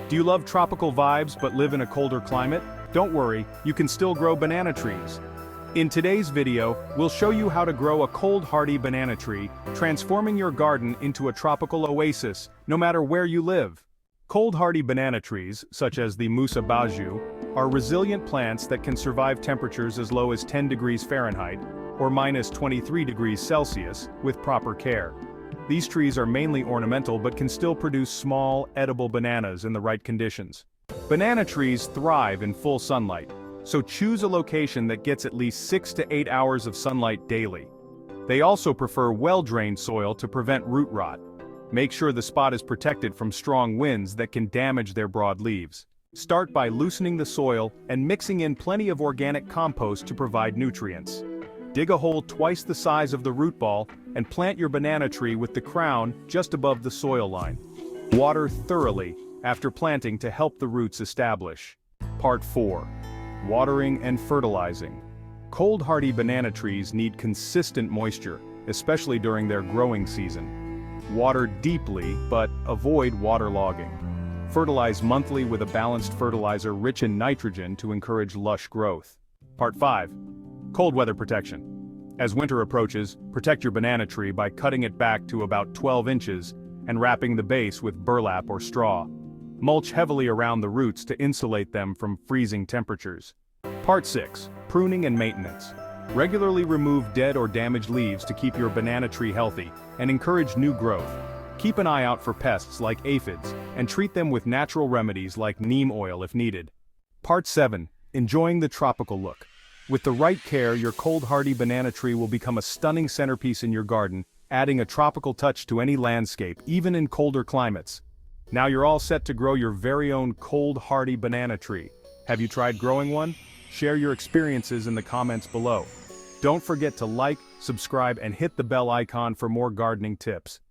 Do you love tropical vibes but live in a colder climate? Don't worry, you can still grow banana trees. In today's video, we'll show you how to grow a cold-hardy banana tree, transforming your garden into a tropical oasis, no matter where you live. Cold-hardy banana trees, such as the Musa basjoo, are resilient plants that can survive temperatures as low as 10 degrees Fahrenheit, or minus 23 degrees Celsius, with proper care. These trees are mainly ornamental but can still produce small, edible bananas in the right conditions. Banana trees thrive in full sunlight, so choose a location that gets at least 6 to 8 hours of sunlight daily. They also prefer well-drained soil to prevent root rot. Make sure the spot is protected from strong winds that can damage their broad leaves. Start by loosening the soil and mixing in plenty of organic compost to provide nutrients. Dig a hole twice the size of the root ball and plant your banana tree with the crown just above the soil line. Water thoroughly after planting to help the roots establish. Part 4. Watering and fertilizing. Cold-hardy banana trees need consistent moisture, especially during their growing season. Water deeply, but avoid waterlogging. Fertilize monthly with a balanced fertilizer rich in nitrogen to encourage lush growth. Part 5. Cold weather protection. As winter approaches, protect your banana tree by cutting it back to about 12 inches and wrapping the base with burlap or straw. Mulch heavily around the roots to insulate them from freezing temperatures. Part 6. Pruning and maintenance. Regularly remove dead or damaged leaves to keep your banana tree healthy and encourage new growth. Keep an eye out for pests like aphids and treat them with natural remedies like neem oil if needed. Part 7. Enjoying the tropical look. With the right care, your cold-hardy banana tree will become a stunning centerpiece in your garden, adding a tropical touch to any landscape, even in colder climates. Now you're all set to grow your very own cold-hardy banana tree. Have you tried growing one? Share your experiences in the comments below. Don't forget to like, subscribe, and hit the bell icon for more gardening tips.